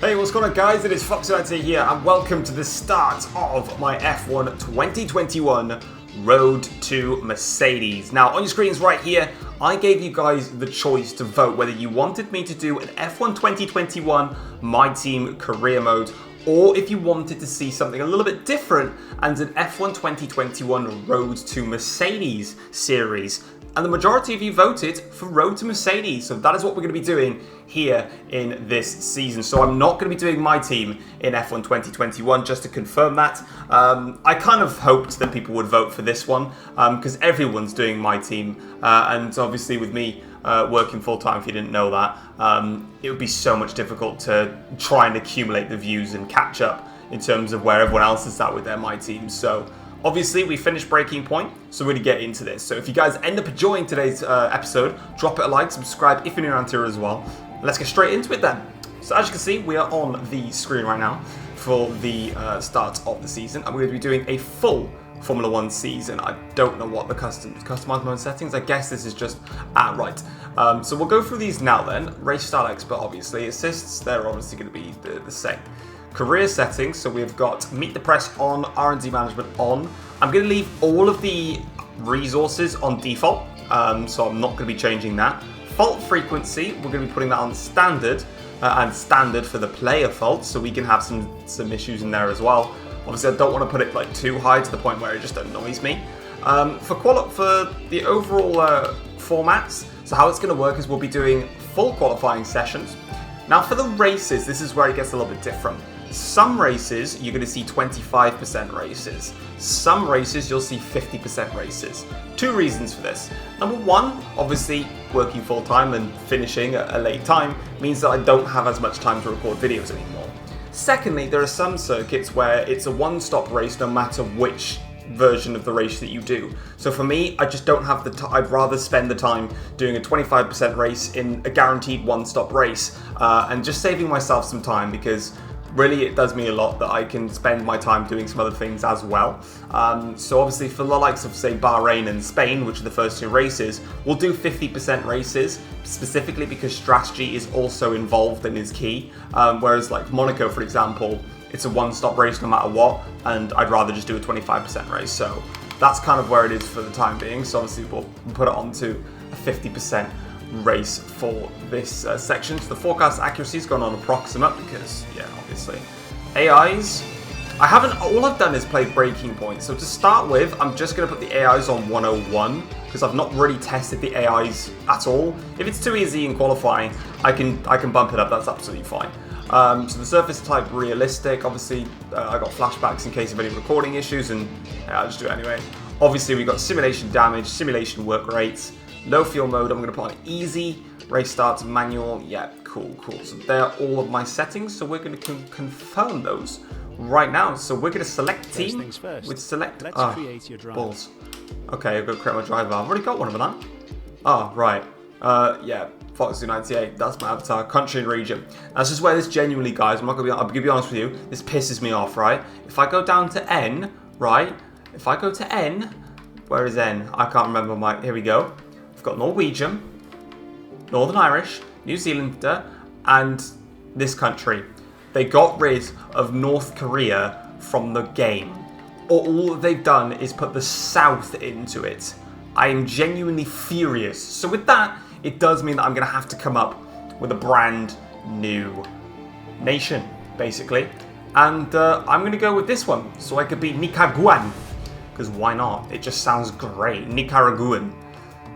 Hey, what's going on, guys? It is Foxy here, and welcome to the start of my F1 2021 Road to Mercedes. Now, on your screens right here, I gave you guys the choice to vote whether you wanted me to do an F1 2021 My Team Career Mode, or if you wanted to see something a little bit different and an F1 2021 Road to Mercedes series. And the majority of you voted for Road to Mercedes, so that is what we're going to be doing here in this season. So I'm not going to be doing my team in F1 2021, just to confirm that. I kind of hoped that people would vote for this one, because everyone's doing my team, and obviously with me working full-time, if you didn't know that, it would be so much difficult to try and accumulate the views and catch up in terms of where everyone else is at with their my team. So obviously, we finished Breaking Point, so we're going to get into this. So if you guys end up enjoying today's episode, drop it a like, subscribe if you're new around here as well. Let's get straight into it then. So as you can see, we are on the screen right now for the start of the season, and we're going to be doing a full Formula 1 season. I don't know what the customized mode settings, I guess this is just, right. So we'll go through these now then. Race style expert, obviously. Assists, they're obviously going to be the same. Career settings, so we've got Meet the Press on, R&D management on. I'm going to leave all of the resources on default, so I'm not going to be changing that. Fault frequency, we're going to be putting that on standard, and standard for the player faults, so we can have some issues in there as well. Obviously, I don't want to put it like too high to the point where it just annoys me. For the overall formats, so how it's going to work is we'll be doing full qualifying sessions. Now for the races, this is where it gets a little bit different. Some races, you're going to see 25% races. Some races, you'll see 50% races. Two reasons for this. Number one, obviously, working full-time and finishing at a late time means that I don't have as much time to record videos anymore. Secondly, there are some circuits where it's a one-stop race no matter which version of the race that you do. So for me, I just don't have the time. I'd rather spend the time doing a 25% race in a guaranteed one-stop race and just saving myself some time, because really it does me a lot that I can spend my time doing some other things as well. So obviously for the likes of, say, Bahrain and Spain, which are the first two races, we'll do 50% races, specifically because strategy is also involved and is key. Whereas like Monaco, for example, it's a one-stop race no matter what, and I'd rather just do a 25% race. So that's kind of where it is for the time being. So obviously we'll put it onto a 50% race for this section. So the forecast accuracy has gone on approximate because, yeah, obviously. AIs, all I've done is play Breaking Point. So to start with, I'm just going to put the AIs on 101 because I've not really tested the AIs at all. If it's too easy in qualifying, I can bump it up, that's absolutely fine. So the surface type realistic, obviously I got flashbacks in case of any recording issues, and yeah, I'll just do it anyway. Obviously we've got simulation damage, simulation work rates, low fuel mode, I'm going to put on easy, race starts, manual, yeah, cool. So they're all of my settings, so we're going to confirm those right now. So we're going to select team with select, create your driver. Balls. Okay, I've got to create my driver. I've already got one of them, oh, right. Yeah, Foxy 98, that's my avatar, country and region. That's just where this genuinely, guys, I'll be honest with you, this pisses me off, right? If I go down to N, right? If I go to N, where is N? I can't remember here we go. We've got Norwegian, Northern Irish, New Zealander, and this country. They got rid of North Korea from the game. All they've done is put the South into it. I am genuinely furious. So with that, it does mean that I'm going to have to come up with a brand new nation, basically. And I'm going to go with this one, so I could be Nicaraguan. Because why not? It just sounds great. Nicaraguan.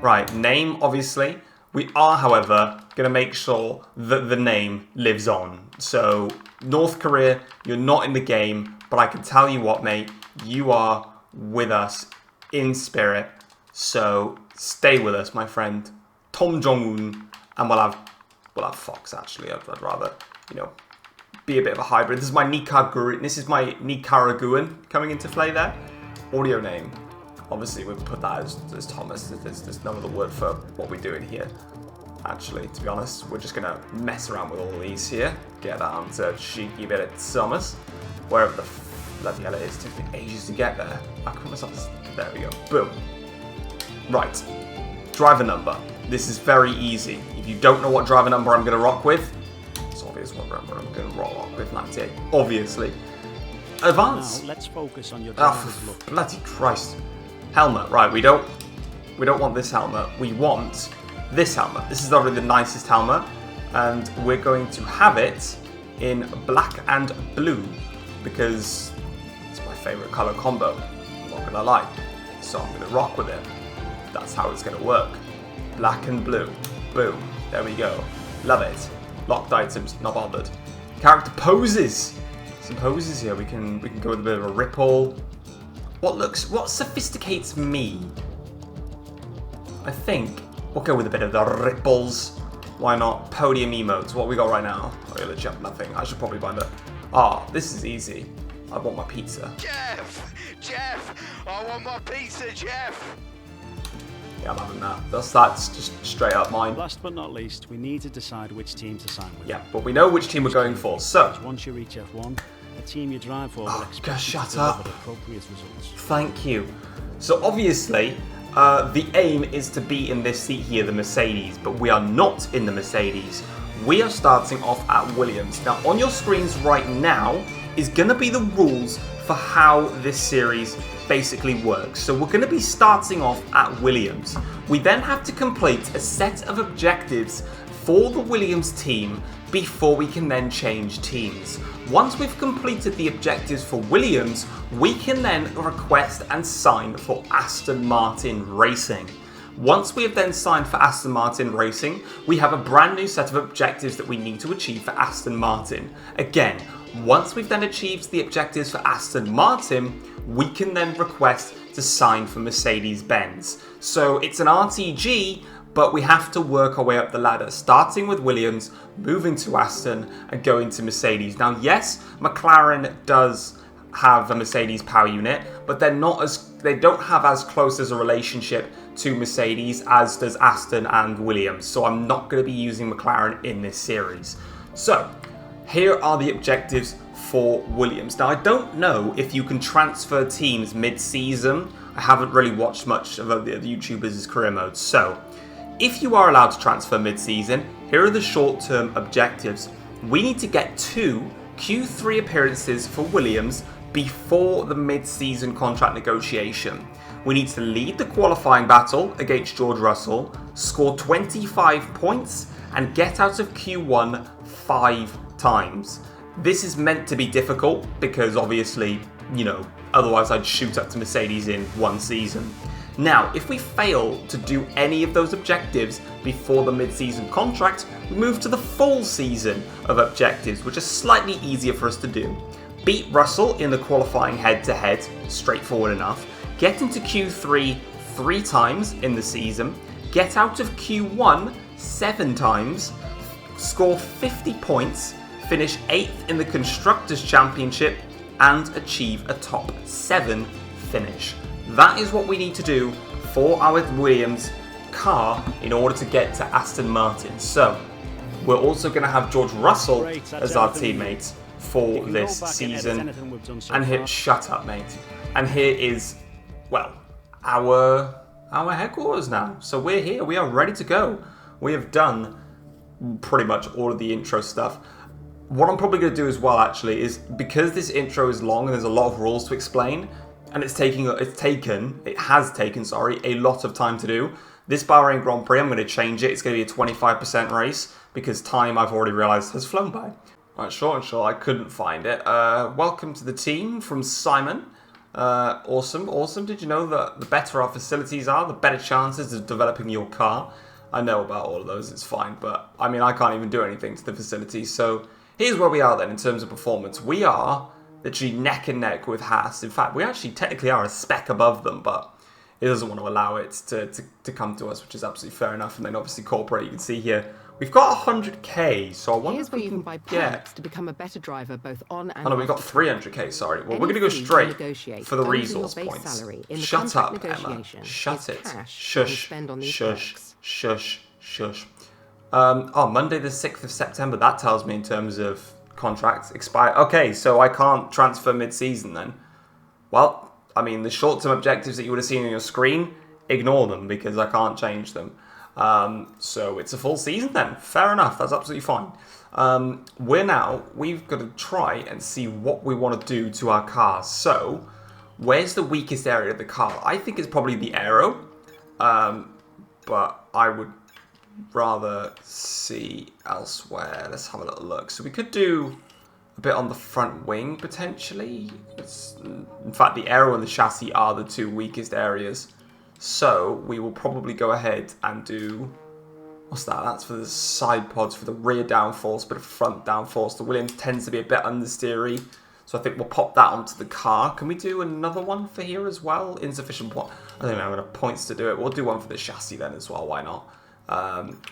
Right, name, obviously. We are, however, going to make sure that the name lives on. So, North Korea, you're not in the game, but I can tell you what, mate, you are with us in spirit. So, stay with us, my friend. Tom Jong-un, and we'll have Fox, actually. I'd rather, be a bit of a hybrid. This is my Nicaraguan coming into play there. Audio name. Obviously, we'll put that as Thomas. There's no other word for what we're doing here. Actually, to be honest, we're just going to mess around with all these here. Get that onto a cheeky bit of Thomas. Wherever the bloody hell it is. It takes me ages to get there. I call myself... There we go. Boom. Right. Driver number. This is very easy. If you don't know what driver number I'm going to rock with, it's obvious one I'm going to roll on with 98. Obviously. Advance. Now, let's focus on your look. Bloody Christ. Helmet. Right, we don't want this helmet. We want this helmet. This is already the nicest helmet. And we're going to have it in black and blue because it's my favourite colour combo. I'm not going to lie. So I'm going to rock with it. That's how it's going to work. Black and blue. Boom. There we go. Love it. Locked items. Not bothered. Character poses. Some poses here. We can go with a bit of a ripple. What sophisticates me? I think we'll go with a bit of the ripples. Why not? Podium emotes. What we got right now? Oh, yeah, legit nothing. I should probably buy that. This is easy. I want my pizza. Jeff! I want my pizza, Jeff! Yeah, I'm having that. That's just straight up mine. Last but not least, we need to decide which team to sign with. Yeah, but we know which team we're going for. So once you reach F1, the team you drive for will expect you to up. deliver appropriate results. Thank you. So obviously, the aim is to be in this seat here, the Mercedes, but we are not in the Mercedes. We are starting off at Williams. Now, on your screens right now is going to be the rules for how this series basically works. So we're going to be starting off at Williams. We then have to complete a set of objectives for the Williams team before we can then change teams. Once we've completed the objectives for Williams, we can then request and sign for Aston Martin Racing. Once we have then signed for Aston Martin Racing, we have a brand new set of objectives that we need to achieve for Aston Martin. Again, once we've then achieved the objectives for Aston Martin, we can then request to sign for Mercedes-Benz. So it's an RTG, but we have to work our way up the ladder, starting with Williams, moving to Aston, and going to Mercedes. Now, yes, McLaren does have a Mercedes power unit, but they don't have as close as a relationship to Mercedes as does Aston and Williams. So I'm not going to be using McLaren in this series. So here are the objectives for Williams. Now, I don't know if you can transfer teams mid-season. I haven't really watched much of the YouTubers' career modes. So if you are allowed to transfer mid-season, here are the short-term objectives. We need to get 2 Q3 appearances for Williams before the mid-season contract negotiation. We need to lead the qualifying battle against George Russell, score 25 points, and get out of Q1 5 times. This is meant to be difficult because obviously, otherwise I'd shoot up to Mercedes in one season. Now, if we fail to do any of those objectives before the mid-season contract, we move to the full season of objectives, which are slightly easier for us to do. Beat Russell in the qualifying head-to-head, straightforward enough. Get into Q3 3 times in the season. Get out of Q1 7 times. Score 50 points. Finish 8th in the Constructors' Championship and achieve a top 7 finish. That is what we need to do for our Williams car in order to get to Aston Martin. So, we're also going to have George Russell as our teammate for this season. And here, shut up, mate. And here is, well, our headquarters now. So we're here. We are ready to go. We have done pretty much all of the intro stuff. What I'm probably going to do as well, actually, is because this intro is long and there's a lot of rules to explain, and it has taken a lot of time to do. This Bahrain Grand Prix, I'm going to change it. It's going to be a 25% race because time, I've already realised, has flown by. Right, short and short, I couldn't find it. Welcome to the team from Simon. Awesome. Did you know that the better our facilities are, the better chances of developing your car? I know about all of those, it's fine, but I mean, I can't even do anything to the facilities. So here's where we are then in terms of performance. We are literally neck and neck with Haas. In fact, we actually technically are a speck above them, but it doesn't want to allow it to come to us, which is absolutely fair enough. And then obviously corporate, you can see here, we've got 100k, so I wonder Here's if where we you can can buy perks to become a better driver both on and oh no, we've got 300k, sorry. Well, we're going to go straight for the resource points. Shut up, Emma. Shut it. Shush. Shush. Monday the 6th of September, that tells me in terms of contracts expire. Okay, so I can't transfer mid-season then. Well, I mean, the short-term objectives that you would have seen on your screen, ignore them because I can't change them. So it's a full season then. Fair enough. That's absolutely fine. We've got to try and see what we want to do to our car. So, where's the weakest area of the car? I think it's probably the aero. But I would rather see elsewhere. Let's have a little look. So we could do a bit on the front wing, potentially. In fact, the aero and the chassis are the two weakest areas. So we will probably go ahead and do... What's that? That's for the side pods, for the rear downforce, but the front downforce. The Williams tends to be a bit understeery, so I think we'll pop that onto the car. Can we do another one for here as well? Insufficient point. I don't know enough points to do it. We'll do one for the chassis then as well. Why not?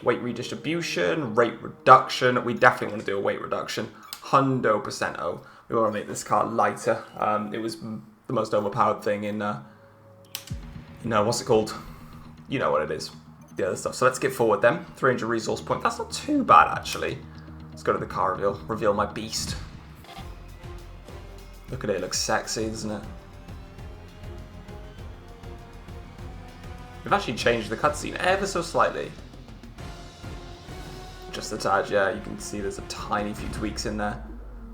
Weight redistribution, rate reduction. We definitely want to do a weight reduction. 100%. Oh, we want to make this car lighter. It was the most overpowered thing in. What's it called? You know what it is. The other stuff. So let's get forward then. 300 resource point. That's not too bad actually. Let's go to the car reveal. Reveal my beast. Look at it. It looks sexy, doesn't it? We've actually changed the cutscene ever so slightly. Just a tad, yeah. You can see there's a tiny few tweaks in there.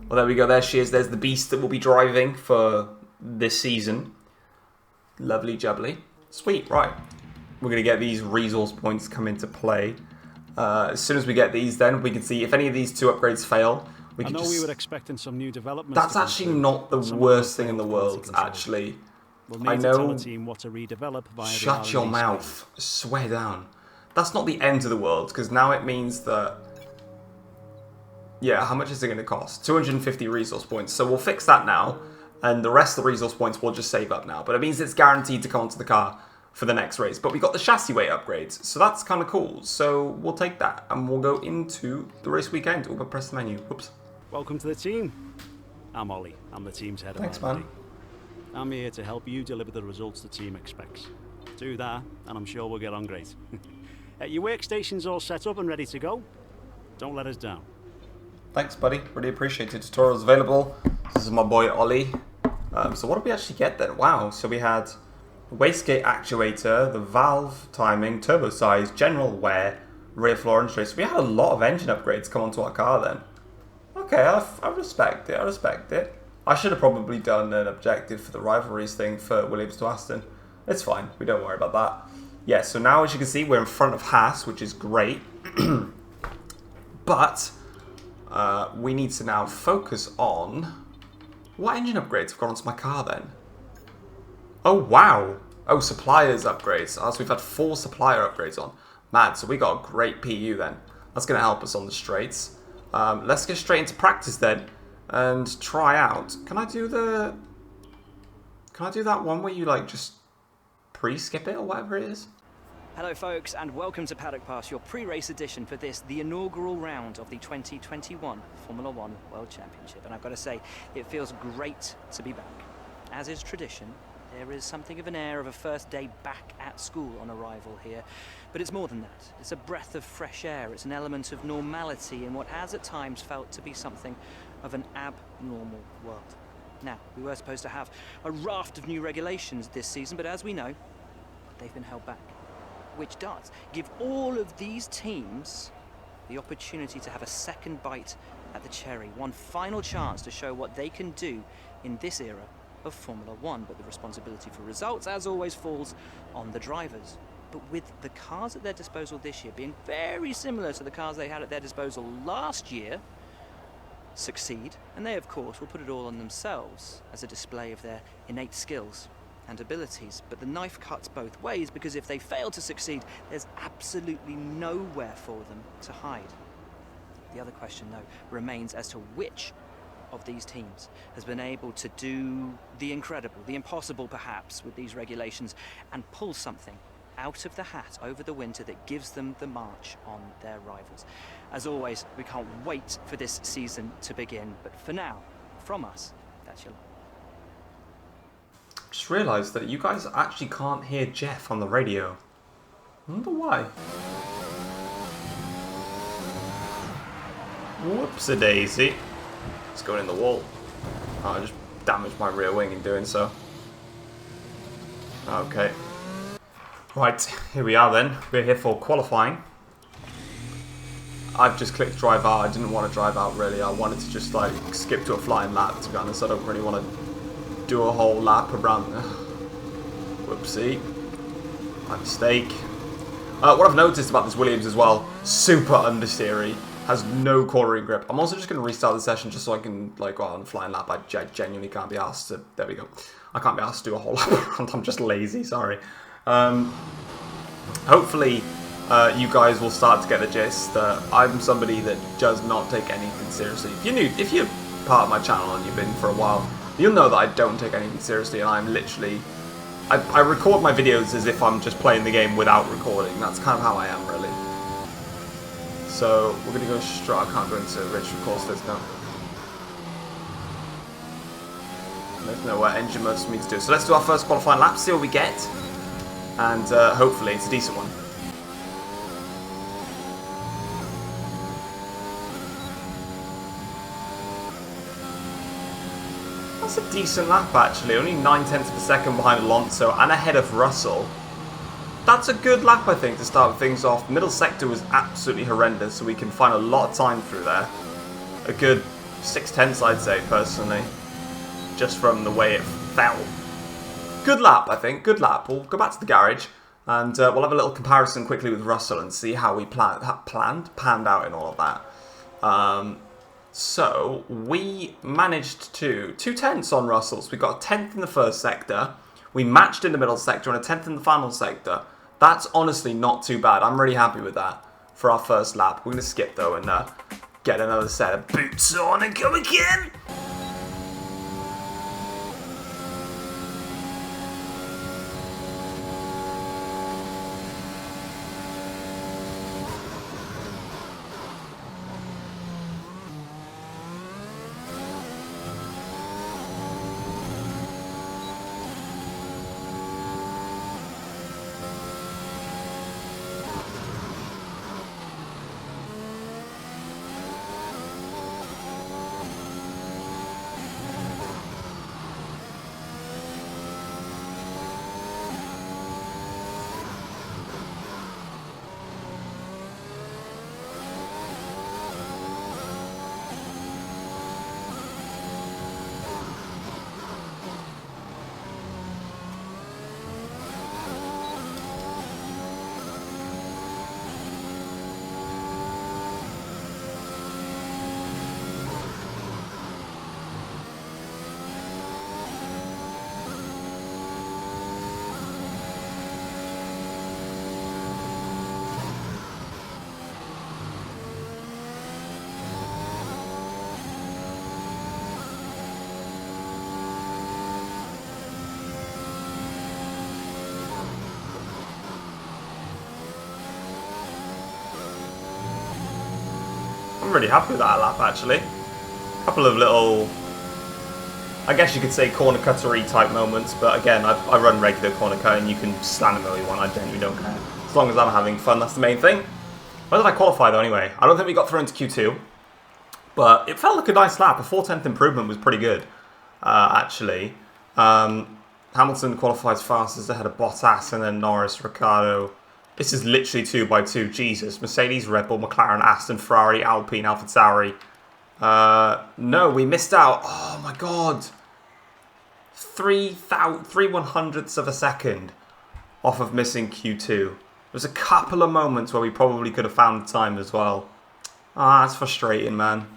Well, there we go. There she is. There's the beast that we'll be driving for this season. Lovely jubbly. Sweet, right. We're going to get these resource points come into play. As soon as we get these, then we can see if any of these two upgrades fail. We can we were expecting some new developments. That's actually not the worst thing in the world, actually. I know. Tell the team what to redevelop via Shut your mouth. Swear down. That's not the end of the world, because now it means that... Yeah, how much is it going to cost? 250 resource points. So we'll fix that now, and the rest of the resource points we'll just save up now. But it means it's guaranteed to come onto the car for the next race. But we got the chassis weight upgrades, so that's kind of cool. So we'll take that, and we'll go into the race weekend. We'll press the menu. Whoops. Welcome to the team. I'm Ollie. I'm the team's head of Thanks, R&D. man. I'm here to help you deliver the results the team expects. Do that, and I'm sure we'll get on great. Your workstation's all set up and ready to go. Don't let us down. Thanks, buddy. Really appreciate it. Tutorials available. This is my boy, Ollie. So what did we actually get then? Wow. So we had the wastegate actuator, the valve timing, turbo size, general wear, rear floor and trace. We had a lot of engine upgrades come onto our car then. Okay, I respect it. I respect it. I should have probably done an objective for the rivalries thing for Williams to Aston. It's fine. We don't worry about that. Yeah, so now as you can see, we're in front of Haas, which is great. But we need to now focus on... What engine upgrades have gone onto my car then? Oh, wow. Oh, suppliers upgrades. So we've had 4 supplier upgrades on. Mad, so we got a great PU then. That's going to help us on the straights. Let's get straight into practice then and try out. Can I do that one where you like just pre-skip it or whatever it is? Hello folks and welcome to Paddock Pass, your pre-race edition for the inaugural round of the 2021 Formula One World Championship. And I've got to say, it feels great to be back. As is tradition, there is something of an air of a first day back at school on arrival here. But it's more than that. It's a breath of fresh air. It's an element of normality in what has at times felt to be something of an abnormal world. Now, we were supposed to have a raft of new regulations this season, but as we know, they've been held back. Which does give all of these teams the opportunity to have a second bite at the cherry. One final chance to show what they can do in this era of Formula One. But the responsibility for results, as always, falls on the drivers. But with the cars at their disposal this year being very similar to the cars they had at their disposal last year, succeed, and they, of course, will put it all on themselves as a display of their innate skills and abilities. But the knife cuts both ways, because if they fail to succeed, there's absolutely nowhere for them to hide. The other question, though, remains as to which of these teams has been able to do the incredible, the impossible perhaps, with these regulations and pull something out of the hat over the winter that gives them the march on their rivals. As always, we can't wait for this season to begin, but for now, from us, that's your lot. Just realised that you guys actually can't hear Jeff on the radio. I wonder why. Whoops-a-daisy. It's going in the wall. Oh, I just damaged my rear wing in doing so. Okay. Right, here we are then. We're here for qualifying. I've just clicked drive out. I didn't want to drive out really. I wanted to just like skip to a flying lap, to be honest. I don't really want to do a whole lap around. Whoopsie. My mistake. What I've noticed about this Williams as well, super understeery. Has no cornering grip. I'm also just going to restart the session just so I can like go on a flying lap. I genuinely can't be asked to. There we go. I can't be asked to do a whole lap around. I'm just lazy, sorry. Hopefully you guys will start to get the gist that I'm somebody that does not take anything seriously. If you're part of my channel and you've been for a while, you'll know that I don't take anything seriously, and I'm literally I record my videos as if I'm just playing the game without recording. That's kind of how I am, really. So we're gonna go straight. I can't go into rich, of course. There's no engine modes for me to do. So let's do our first qualifying lap, see what we get, and hopefully it's a decent one. That's a decent lap actually, only 9/10 of a second behind Alonso and ahead of Russell. That's a good lap, I think, to start things off. Middle sector was absolutely horrendous, so we can find a lot of time through there. A good 6/10, I'd say, personally, just from the way it fell. Good lap, I think, good lap. We'll go back to the garage, and we'll have a little comparison quickly with Russell and see how we panned out in all of that. So, we managed to 2/10 on Russell, so we got a 10th in the first sector. We matched in the middle sector and a 10th in the final sector. That's honestly not too bad. I'm really happy with that for our first lap. We're going to skip though and get another set of boots on and go again. I'm really happy with that lap actually. A couple of little, I guess you could say corner cuttery type moments, but again, I run regular corner cut and you can stand them all you want, I genuinely don't care. As long as I'm having fun, that's the main thing. Where did I qualify though anyway? I don't think we got through into Q2, but it felt like a nice lap. A 4/10 improvement was pretty good, actually. Hamilton qualifies fastest ahead of Bottas and then Norris, Ricciardo. This is literally 2 by 2. Jesus. Mercedes, Red Bull, McLaren, Aston, Ferrari, Alpine, AlphaTauri. No, we missed out. Oh my god. 3/100ths of a second off of missing Q2. There's a couple of moments where we probably could have found the time as well. Ah, that's frustrating, man.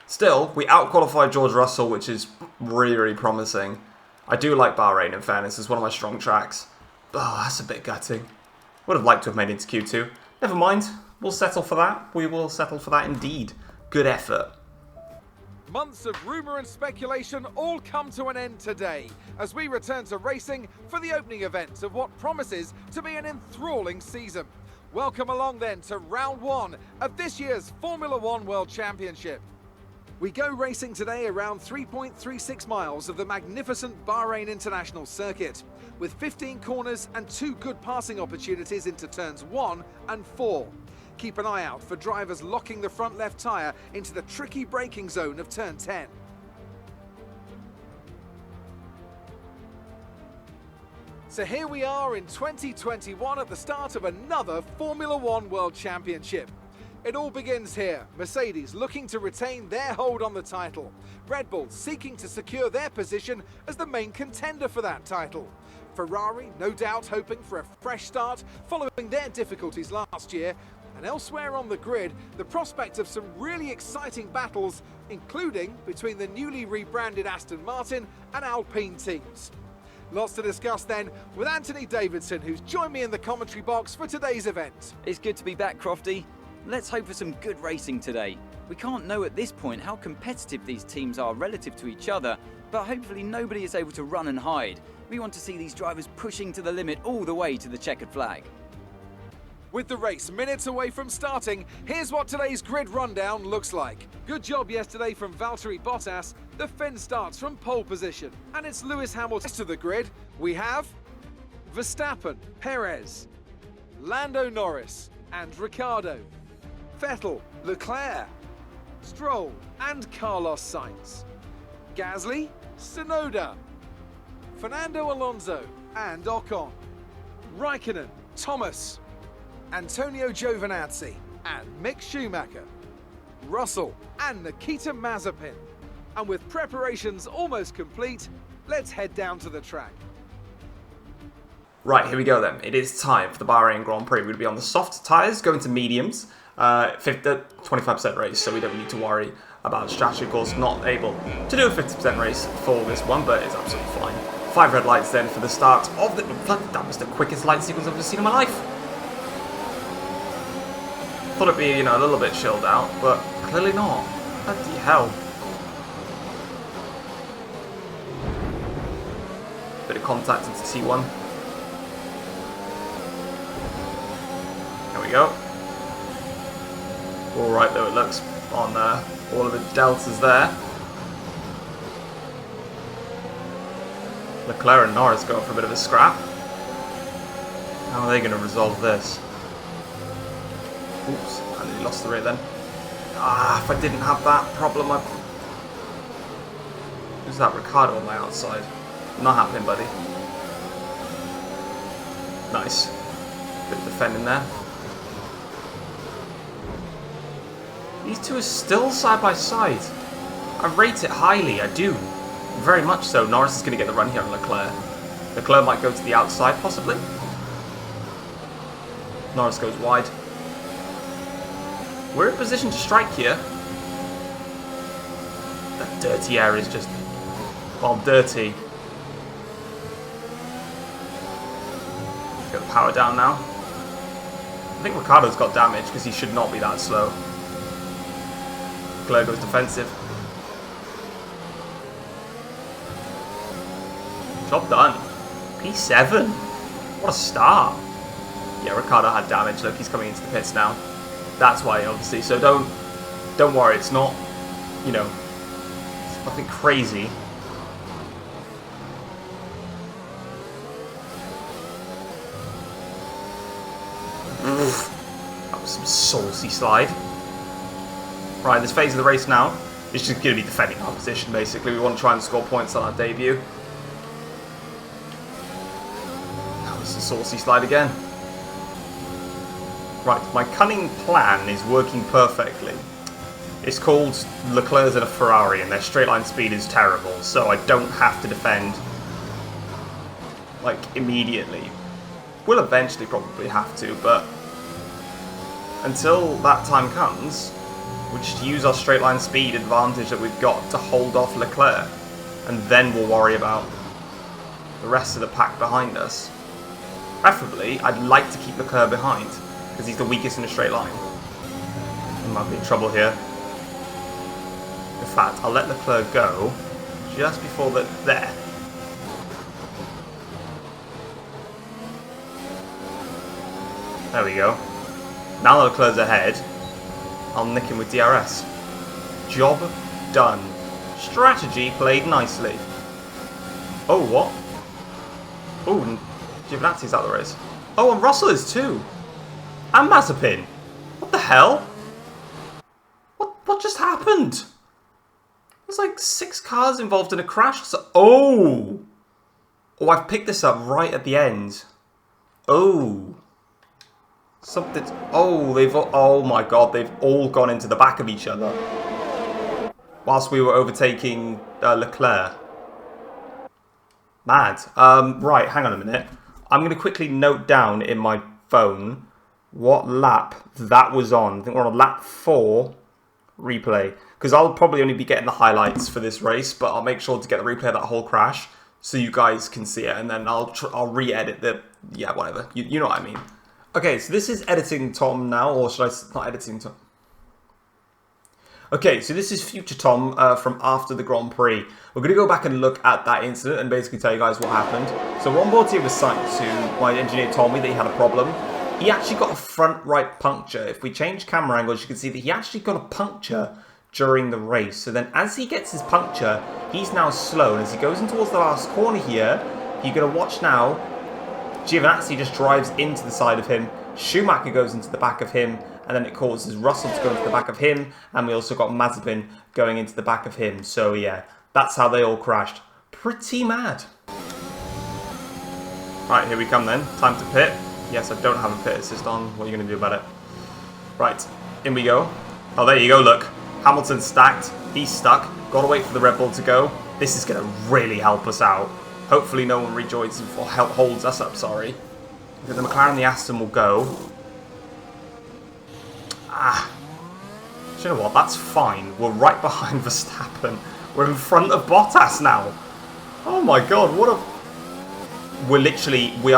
Still, we out-qualified George Russell, which is really, really promising. I do like Bahrain, in fairness. It's one of my strong tracks. Oh, that's a bit gutting. Would have liked to have made it into Q2. Never mind. We'll settle for that. We will settle for that indeed. Good effort. Months of rumour and speculation all come to an end today as we return to racing for the opening event of what promises to be an enthralling season. Welcome along then to round 1 of this year's Formula 1 World Championship. We go racing today around 3.36 miles of the magnificent Bahrain International Circuit, with 15 corners and 2 good passing opportunities into turns 1 and 4. Keep an eye out for drivers locking the front left tyre into the tricky braking zone of turn 10. So here we are in 2021 at the start of another Formula One World Championship. It all begins here. Mercedes looking to retain their hold on the title. Red Bull seeking to secure their position as the main contender for that title. Ferrari no doubt hoping for a fresh start following their difficulties last year. And elsewhere on the grid, the prospect of some really exciting battles, including between the newly rebranded Aston Martin and Alpine teams. Lots to discuss then with Anthony Davidson, who's joined me in the commentary box for today's event. It's good to be back, Crofty. Let's hope for some good racing today. We can't know at this point how competitive these teams are relative to each other, but hopefully nobody is able to run and hide. We want to see these drivers pushing to the limit all the way to the checkered flag. With the race minutes away from starting, here's what today's grid rundown looks like. Good job yesterday from Valtteri Bottas. The Finn starts from pole position, and it's Lewis Hamilton. To the grid, we have Verstappen, Perez, Lando Norris, and Ricciardo, Vettel, Leclerc, Stroll, and Carlos Sainz, Gasly, Tsunoda, Fernando Alonso, and Ocon, Raikkonen, Thomas, Antonio Giovinazzi, and Mick Schumacher, Russell, and Nikita Mazepin. And with preparations almost complete, let's head down to the track. Right, here we go then. It is time for the Bahrain Grand Prix. We're going to be on the soft tyres, going to mediums, 25% race, so we don't need to worry about strategy. Of course, not able to do a 50% race for this one, but it's absolutely fine. 5 red lights then for the start of the... That was the quickest light sequence I've ever seen in my life. Thought it'd be, a little bit chilled out, but clearly not. Bloody hell. Bit of contact into T1. There we go. Alright though it looks on all of the deltas there. Leclerc and Norris going for a bit of a scrap. How are they going to resolve this? Oops, I nearly lost the rate then. If I didn't have that problem, Who's that? Ricciardo on my outside. Not happening, buddy. Nice. Bit of defending there. These two are still side by side. I rate it highly, I do. Very much so. Norris is going to get the run here on Leclerc. Leclerc might go to the outside, possibly. Norris goes wide. We're in position to strike here. That dirty air is just... well, dirty. Get the power down now. I think Ricciardo's got damage because he should not be that slow. Leclerc goes defensive. Job done. P7. What a start. Yeah, Ricciardo had damage. Look, he's coming into the pits now. That's why, obviously. So don't worry. It's not, it's nothing crazy. That was some saucy slide. Right, this phase of the race now is just going to be defending our position, basically. We want to try and score points on our debut. That was a saucy slide again. Right, my cunning plan is working perfectly. It's called Leclerc's in a Ferrari, and their straight line speed is terrible, so I don't have to defend, immediately. We'll eventually probably have to, but until that time comes, we'll just use our straight line speed advantage that we've got to hold off Leclerc, and then we'll worry about the rest of the pack behind us. Preferably, I'd like to keep Leclerc behind, because he's the weakest in a straight line. We might be in trouble here. In fact, I'll let Leclerc go just before there. There we go. Now that Leclerc's ahead, I'll nick him with DRS. Job done. Strategy played nicely. Oh, what? Oh, Giovinazzi's out of the race. Oh, and Russell is too. And Mazepin. What the hell? What just happened? There's 6 cars involved in a crash. So, oh, Oh, I've picked this up right at the end. Oh. Something. Oh, oh my god, they've all gone into the back of each other. Whilst we were overtaking Leclerc. Mad. Right, hang on a minute. I'm going to quickly note down in my phone what lap that was on. I think we're on lap 4 replay. Because I'll probably only be getting the highlights for this race, but I'll make sure to get the replay of that whole crash so you guys can see it. And then I'll re-edit the... Yeah, whatever. You know what I mean. Okay, so this is editing Tom now, or should I... Not editing Tom. Okay, so this is future Tom from after the Grand Prix. We're going to go back and look at that incident and basically tell you guys what happened. So Ron Bortier was sent to... My engineer told me that he had a problem. He actually got a front right puncture. If we change camera angles, you can see that he actually got a puncture during the race. So then as he gets his puncture, he's now slow. And as he goes in towards the last corner here, you're going to watch now, Giovinazzi just drives into the side of him. Schumacher goes into the back of him. And then it causes Russell to go into the back of him. And we also got Mazepin going into the back of him. So yeah, that's how they all crashed. Pretty mad. Right, here we come then. Time to pit. Yes, I don't have a pit assist on. What are you going to do about it? Right, in we go. Oh, there you go, look. Hamilton's stacked. He's stuck. Got to wait for the Red Bull to go. This is going to really help us out. Hopefully no one rejoins or holds us up, sorry. The McLaren and the Aston will go. Ah. Do you know what? That's fine. We're right behind Verstappen. We're in front of Bottas now. Oh my god, what a... We're literally... We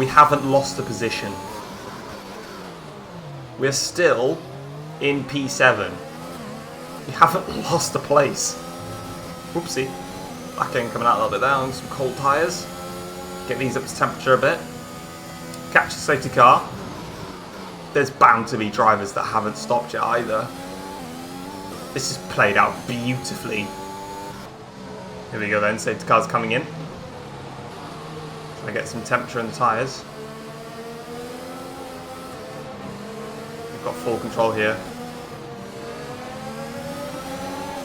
haven't lost a position. We're still in P7. We haven't lost a place. Whoopsie. Back end coming out a little bit there on some cold tyres. Get these up to temperature a bit. Catch the safety car. There's bound to be drivers that haven't stopped yet either. This is played out beautifully. Here we go then, safety car's coming in. I get some temperature in the tyres. We've got full control here.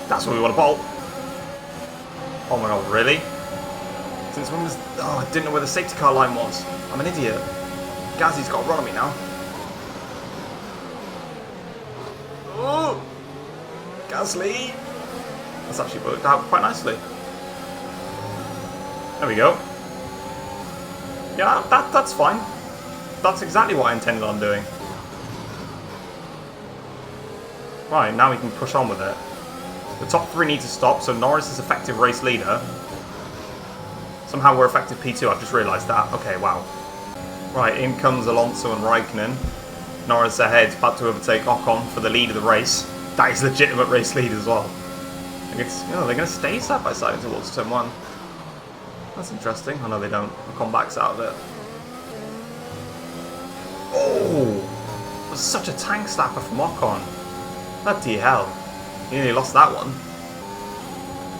That's what we want to bolt. Oh my god, really? Since when was... Oh, I didn't know where the safety car line was. I'm an idiot. Gazzy's got a run on me now. Oh! Gasly! That's actually worked out quite nicely. There we go. Yeah, that's fine. That's exactly what I intended on doing. Right, now we can push on with it. The top 3 need to stop, so Norris is effective race leader. Somehow we're effective P2, I've just realised that. Okay, wow. Right, in comes Alonso and Raikkonen. Norris ahead, about to overtake Ocon for the lead of the race. That is legitimate race lead as well. I guess, you know, they're going to stay side by side towards turn 1. That's interesting. Oh no, they don't. Ocon backs out of it. Oh! It was such a tank slapper from Ocon. Bloody hell. He nearly lost that one.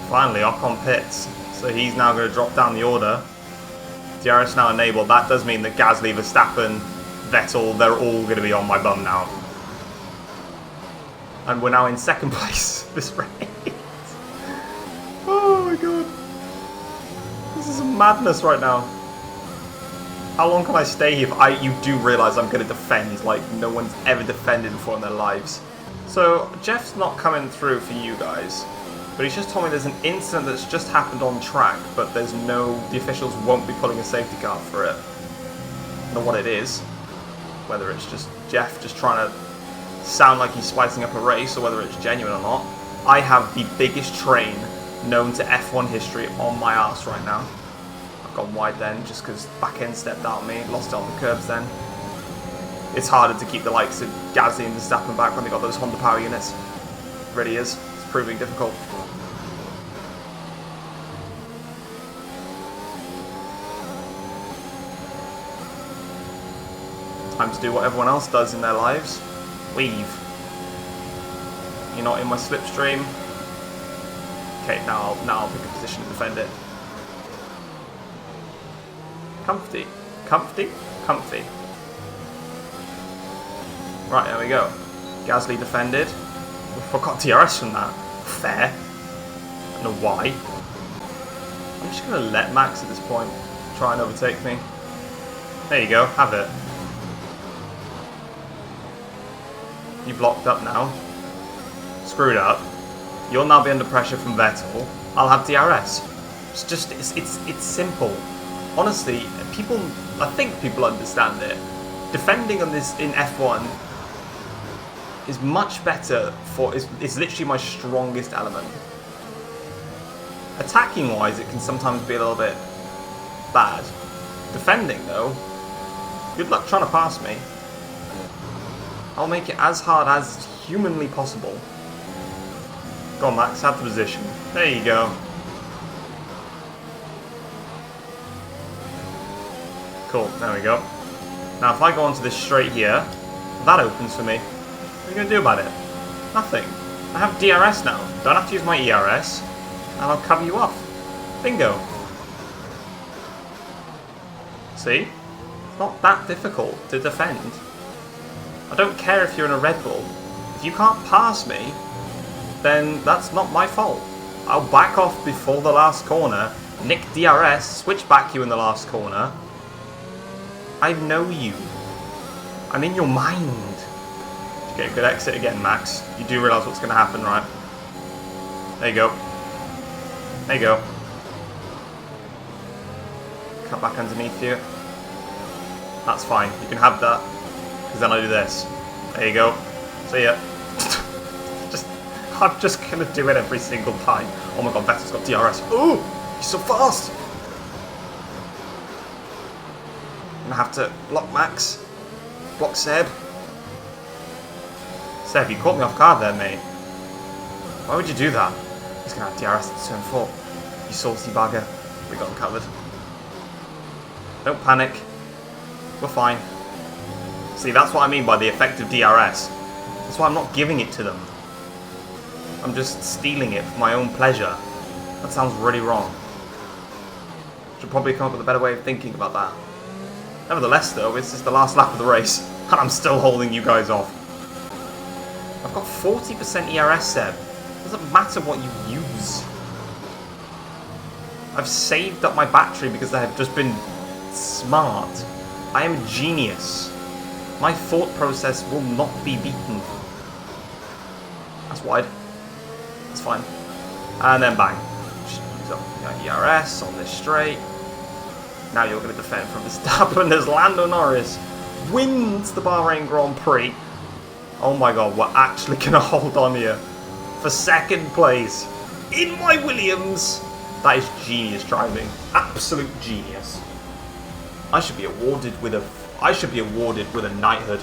Finally, Ocon pits. So he's now going to drop down the order. DRS now enabled. That does mean that Gasly, Verstappen, Vettel, they're all going to be on my bum now. And we're now in 2nd place this race. Oh my god. This is madness right now. How long can I stay here? You do realise I'm going to defend like no one's ever defended before in their lives. So, Jeff's not coming through for you guys. But he's just told me there's an incident that's just happened on track, but there's no... The officials won't be pulling a safety car for it. I don't know what it is. Whether it's just Jeff just trying to sound like he's spicing up a race, or whether it's genuine or not. I have the biggest train known to F1 history on my arse right now. I've gone wide then, just because back end stepped out on me, lost it on the curbs then. It's harder to keep the likes of Gasly and Verstappen back when they got those Honda power units. It really is. It's proving difficult. Time to do what everyone else does in their lives. Weave. You're not in my slipstream. Okay, now I'll pick a position to defend it. Comfy. Comfy? Comfy. Right, there we go. Gasly defended. We forgot DRS from that. Fair. I don't know why. I'm just going to let Max at this point try and overtake me. There you go, have it. You blocked up now. Screwed up. You'll now be under pressure from Vettel. I'll have DRS. It's simple. Honestly, I think people understand it. Defending on this in F1 is much better it's literally my strongest element. Attacking wise, it can sometimes be a little bit bad. Defending though, good luck trying to pass me. I'll make it as hard as humanly possible. Go on, Max, have the position. There you go. Cool, there we go. Now if I go onto this straight here, that opens for me. What are you going to do about it? Nothing. I have DRS now. Don't have to use my ERS, and I'll cover you off. Bingo. See? It's not that difficult to defend. I don't care if you're in a Red Bull. If you can't pass me, then that's not my fault. I'll back off before the last corner, nick DRS, switch back you in the last corner. I know you. I'm in your mind. Okay, good exit again, Max. You do realise what's going to happen, right? There you go. There you go. Cut back underneath you. That's fine. You can have that. Because then I do this. There you go. See ya. I'm just going to do it every single time. Oh my god, Vettel's got DRS. Ooh! He's so fast! I'm going to have to block Max. Block Seb. Seb, you caught me off guard there, mate. Why would you do that? He's going to have DRS at turn 4. You saucy bugger. We got him covered. Don't panic. We're fine. See, that's what I mean by the effect of DRS. That's why I'm not giving it to them. I'm just stealing it for my own pleasure. That sounds really wrong. Should probably come up with a better way of thinking about that. Nevertheless, though, this is the last lap of the race, and I'm still holding you guys off. I've got 40% ERS, Seb. It doesn't matter what you use. I've saved up my battery because I have just been smart. I am a genius. My thought process will not be beaten. That's wide. That's fine. And then bang. Just use up ERS on this straight. Now you're going to defend from Verstappen as Lando Norris wins the Bahrain Grand Prix. Oh my god, we're actually going to hold on here for second place in my Williams. That is genius driving. Absolute genius. I should be awarded with a knighthood.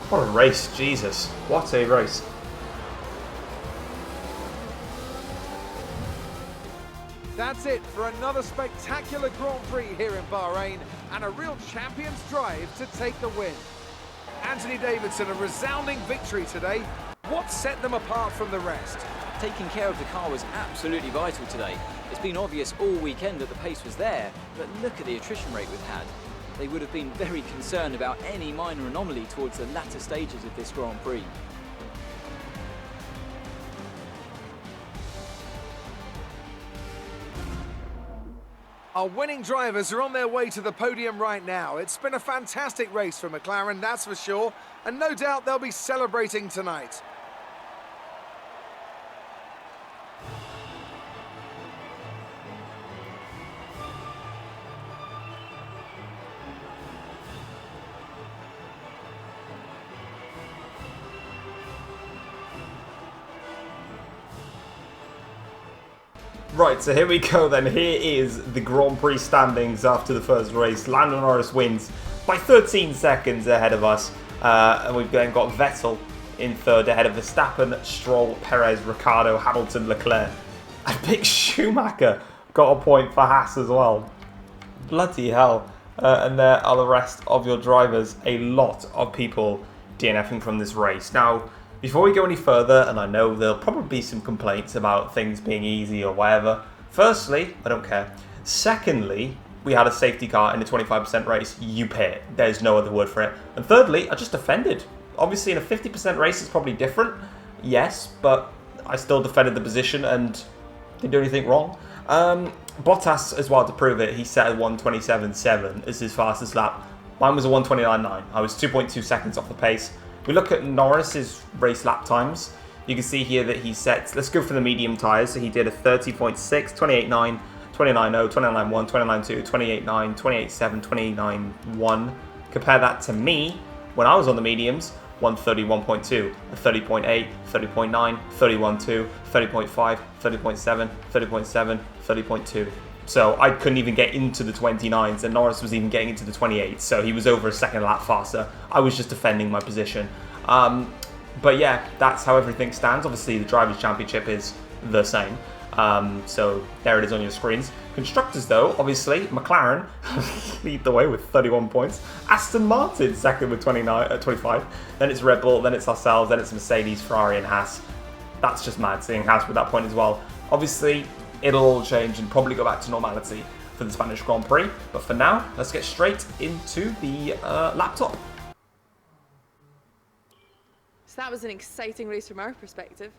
What a race, Jesus. What a race. That's it for another spectacular Grand Prix here in Bahrain and a real champion's drive to take the win. Anthony Davidson, a resounding victory today. What set them apart from the rest? Taking care of the car was absolutely vital today. It's been obvious all weekend that the pace was there, but look at the attrition rate we've had. They would have been very concerned about any minor anomaly towards the latter stages of this Grand Prix. Our winning drivers are on their way to the podium right now. It's been a fantastic race for McLaren, that's for sure, and no doubt they'll be celebrating tonight. Right, so here we go then. Here is the Grand Prix standings after the first race. Lando Norris wins by 13 seconds ahead of us. And we've then got Vettel in third ahead of Verstappen, Stroll, Perez, Ricciardo, Hamilton, Leclerc. And Mick Schumacher got a point for Haas as well. Bloody hell. And there are the rest of your drivers. A lot of people DNFing from this race. Now, before we go any further, and I know there'll probably be some complaints about things being easy or whatever. Firstly, I don't care. Secondly, we had a safety car in a 25% race. You pay it. There's no other word for it. And thirdly, I just offended. Obviously, in a 50% race, it's probably different. Yes, but I still defended the position and didn't do anything wrong. Bottas as well, to prove it, he set a 1:27.7 as his fastest lap. Mine was a 1:29.9. I was 2.2 seconds off the pace. We look at Norris's race lap times. You can see here that he set, let's go for the medium tyres. So he did a 30.6, 28.9, 29.0, 29.1, 29.2, 28.9, 28.7, 29.1. Compare that to me when I was on the mediums. 131.2, a 30.8, 30.9, 31.2, 30.5, 30.7, 30.7, 30.2. So I couldn't even get into the 29s, and Norris was even getting into the 28s, so he was over a second lap faster. I was just defending my position. But yeah, that's how everything stands. Obviously, the Drivers' Championship is the same. So there it is on your screens. Constructors, though, obviously, McLaren lead the way with 31 points. Aston Martin second with 25. Then it's Red Bull, then it's ourselves, then it's Mercedes, Ferrari, and Haas. That's just mad seeing Haas with that point as well. Obviously, it'll all change and probably go back to normality for the Spanish Grand Prix. But for now, let's get straight into the laptop. So that was an exciting race from our perspective.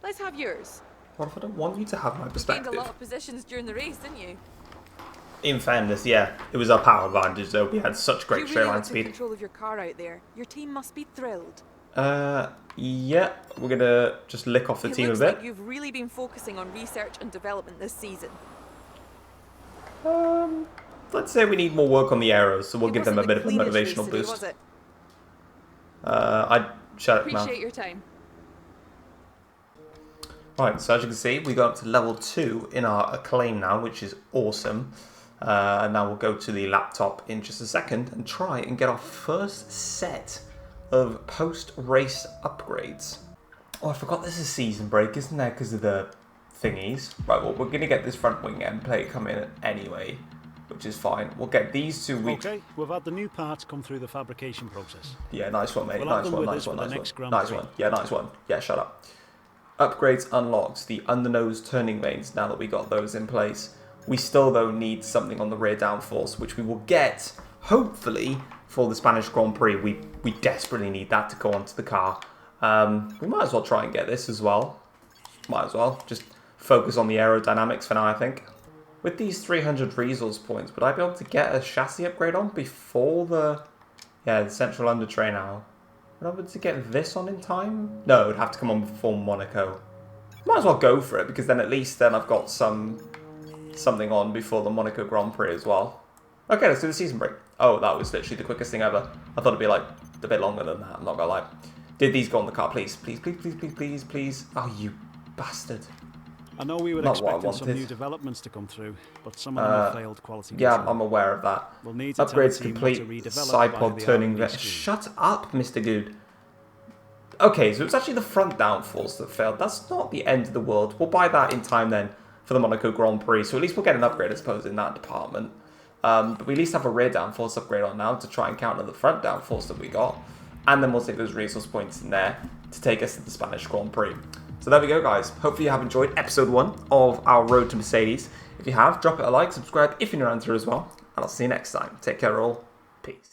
Let's have yours. What if I don't want you to have my perspective? You gained a lot of positions during the race, didn't you? In fairness, yeah, it was our power advantage though. We had such great straight line speed. Control of your car out there. Your team must be thrilled. Yeah, we're gonna just lick off the team a bit. Like you've really been focusing on research and development this season. Let's say we need more work on the arrows, so we'll give them a bit of a motivational boost. Was it? I'd shut up now. Appreciate your time. Right, so as you can see, we got up to level 2 in our acclaim now, which is awesome. And now we'll go to the laptop in just a second and try and get our first set of post-race upgrades. Oh, I forgot there's a season break, isn't there, because of the thingies? Right, well, we're going to get this front wing end plate come in anyway, which is fine. We'll get these two. Okay, we've had the new parts come through the fabrication process. Yeah, nice one, mate. We'll nice one, nice one, nice one. Yeah, nice one. Yeah, shut up. Upgrades unlocked, the undernose turning vanes, now that we got those in place. We still, though, need something on the rear downforce, which we will get, hopefully, for the Spanish Grand Prix. We desperately need that to go onto the car. We might as well try and get this as well. Might as well. Just focus on the aerodynamics for now, I think. With these 300 resource points, would I be able to get a chassis upgrade on before the central under tray now? Would I be able to get this on in time? No, it would have to come on before Monaco. Might as well go for it, because then at least then I've got something on before the Monaco Grand Prix as well. Okay, let's do the season break. Oh, that was literally the quickest thing ever. I thought it'd be like a bit longer than that, I'm not gonna lie. Did these go on the car, please? Please, please, please, please, please, please. Oh, you bastard. I know we were expecting some new developments to come through, but some of them have failed quality control. Yeah, I'm aware of that. We'll need to upgrades complete, side pod turning. Shut up, Mr. Good. Okay, so it was actually the front downforce that failed. That's not the end of the world. We'll buy that in time then for the Monaco Grand Prix, so at least we'll get an upgrade, I suppose, in that department. But we at least have a rear downforce upgrade on now to try and counter the front downforce that we got. And then we'll take those resource points in there to take us to the Spanish Grand Prix. So there we go, guys. Hopefully you have enjoyed episode 1 of our Road to Mercedes. If you have, drop it a like, subscribe if you're new around here as well. And I'll see you next time. Take care all. Peace.